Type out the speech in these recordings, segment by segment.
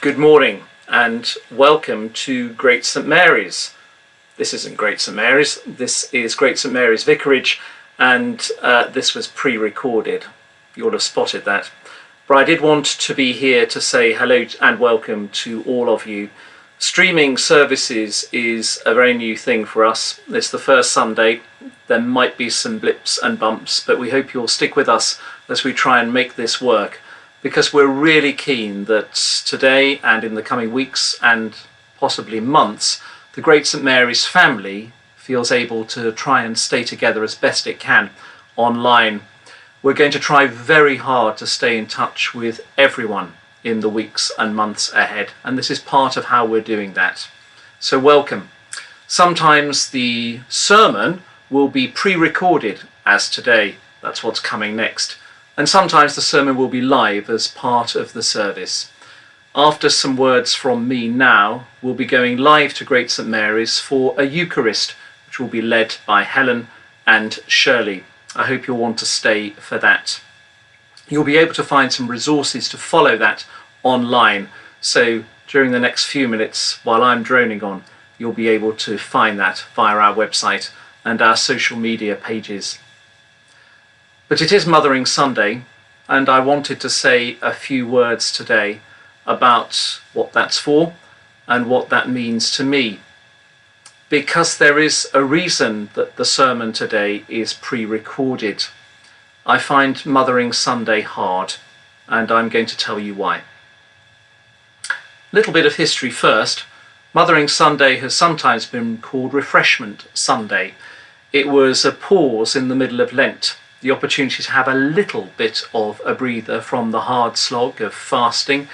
Good morning and welcome to Great St Mary's. This isn't Great St Mary's, this is Great St Mary's Vicarage, and this was pre-recorded. You'll have spotted that. But I did want to be here to say hello and welcome to all of you. Streaming services is a very new thing for us. It's the first Sunday. There might be some blips and bumps, but we hope you'll stick with us as we try and make this work, because we're really keen that today and in the coming weeks and possibly months, the Great St Mary's family feels able to try and stay together as best it can online. We're going to try very hard to stay in touch with everyone in the weeks and months ahead, and this is part of how we're doing that. So welcome. Sometimes the sermon will be pre-recorded, as today. That's what's coming next. And sometimes the sermon will be live as part of the service. After some words from me now, we'll be going live to Great St Mary's for a Eucharist, which will be led by Helen and Shirley. I hope you'll want to stay for that. You'll be able to find some resources to follow that online. So during the next few minutes, while I'm droning on, you'll be able to find that via our website and our social media pages. But it is Mothering Sunday, and I wanted to say a few words today about what that's for and what that means to me. Because there is a reason that the sermon today is pre-recorded. I find Mothering Sunday hard, and I'm going to tell you why. A little bit of history first. Mothering Sunday has sometimes been called Refreshment Sunday. It was a pause in the middle of Lent, the opportunity to have a little bit of a breather from the hard slog of fasting.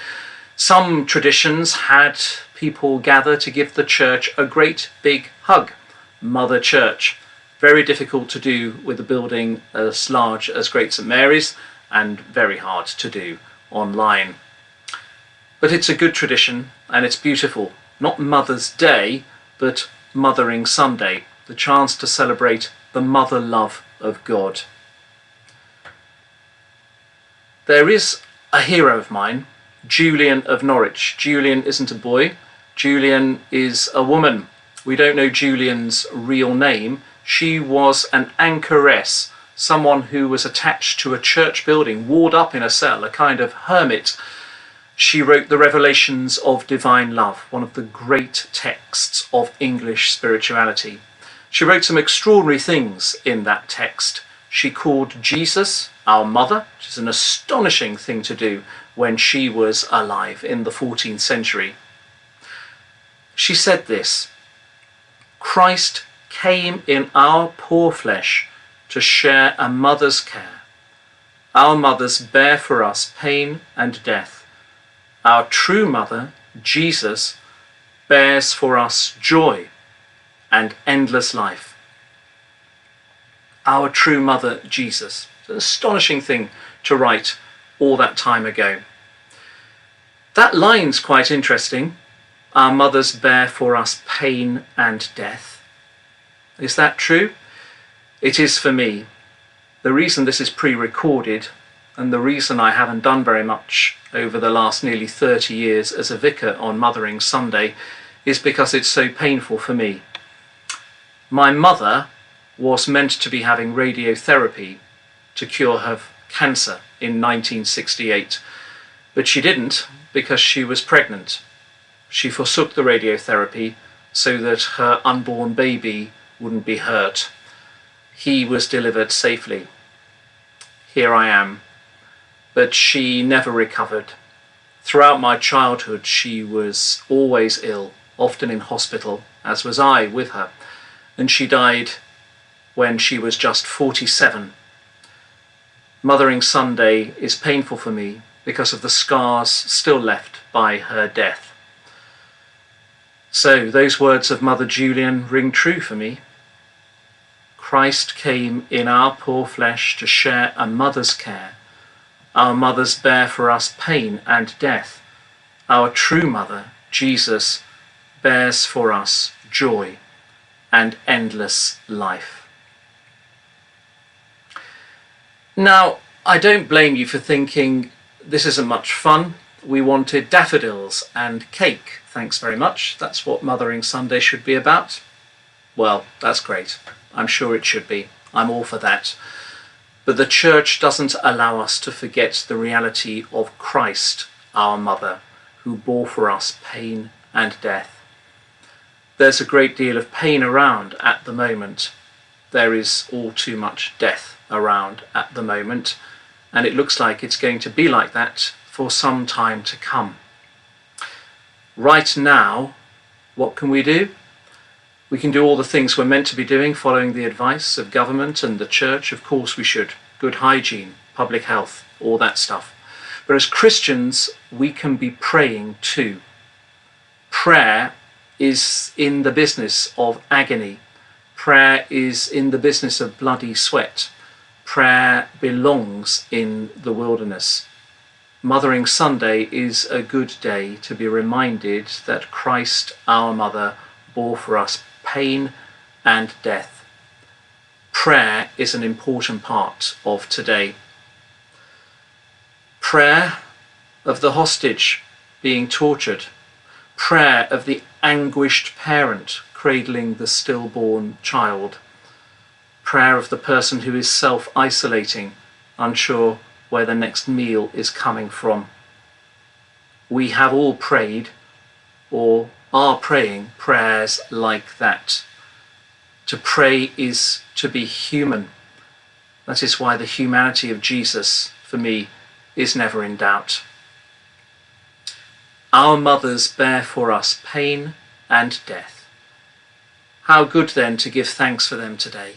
Some traditions had people gather to give the church a great big hug, Mother Church. Very difficult to do with a building as large as Great St Mary's, and very hard to do online. But it's a good tradition and it's beautiful. Not Mother's Day, but Mothering Sunday, the chance to celebrate the mother love of God. There is a hero of mine, Julian of Norwich. Julian isn't a boy, Julian is a woman. We don't know Julian's real name. She was an anchoress, someone who was attached to a church building, walled up in a cell, a kind of hermit. She wrote the Revelations of Divine Love, one of the great texts of English spirituality. She wrote some extraordinary things in that text. She called Jesus our mother, which is an astonishing thing to do when she was alive in the 14th century. She said this: Christ came in our poor flesh to share a mother's care. Our mothers bear for us pain and death. Our true mother, Jesus, bears for us joy and endless life. Our true mother, Jesus. It's an astonishing thing to write all that time ago. That line's quite interesting. Our mothers bear for us pain and death. Is that true? It is for me. The reason this is pre-recorded, and the reason I haven't done very much over the last nearly 30 years as a vicar on Mothering Sunday, is because it's so painful for me. My mother was meant to be having radiotherapy to cure her cancer in 1968, but she didn't because she was pregnant. She forsook the radiotherapy so that her unborn baby wouldn't be hurt. He was delivered safely. Here I am. But she never recovered. Throughout my childhood, she was always ill, often in hospital, as was I with her, and she died when she was just 47. Mothering Sunday is painful for me because of the scars still left by her death. So those words of Mother Julian ring true for me. Christ came in our poor flesh to share a mother's care. Our mothers bear for us pain and death. Our true mother, Jesus, bears for us joy and endless life. Now, I don't blame you for thinking this isn't much fun we wanted daffodils and cake. Thanks very much. That's what Mothering Sunday should be about. Well, that's great. I'm sure it should be. I'm all for that. But the church doesn't allow us to forget the reality of Christ, our mother, who bore for us pain and death. There's a great deal of pain around at the moment. There is all too much death around at the moment, and it looks like it's going to be like that for some time to come. Right now, what can we do? We can do all the things we're meant to be doing, following the advice of government and the church. Of course we should. Good hygiene, public health, all that stuff. But as Christians, we can be praying too. Prayer is in the business of agony. Prayer is in the business of bloody sweat. Prayer belongs in the wilderness. Mothering Sunday is a good day to be reminded that Christ, our mother, bore for us pain and death. Prayer is an important part of today. Prayer of the hostage being tortured. Prayer of the anguished parent cradling the stillborn child. Prayer of the person who is self-isolating, unsure where the next meal is coming from. We have all prayed, or are praying, prayers like that. To pray is to be human. That is why the humanity of Jesus, for me, is never in doubt. Our mothers bear for us pain and death. How good then to give thanks for them today,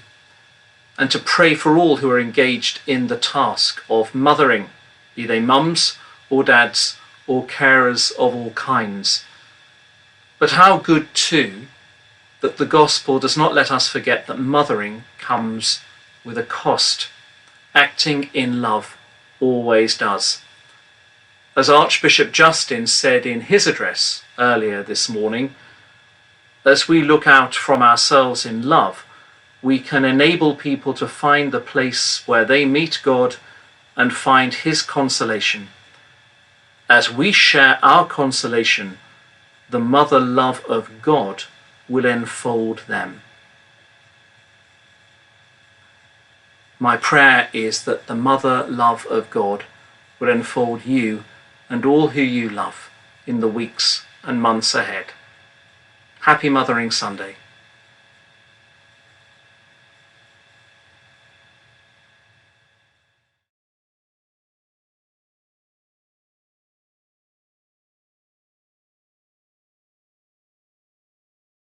and to pray for all who are engaged in the task of mothering, be they mums or dads or carers of all kinds. But how good too that the gospel does not let us forget that mothering comes with a cost. Acting in love always does. As Archbishop Justin said in his address earlier this morning, as we look out from ourselves in love, we can enable people to find the place where they meet God and find his consolation. As we share our consolation, the mother love of God will enfold them. My prayer is that the mother love of God will enfold you and all who you love in the weeks and months ahead. Happy Mothering Sunday.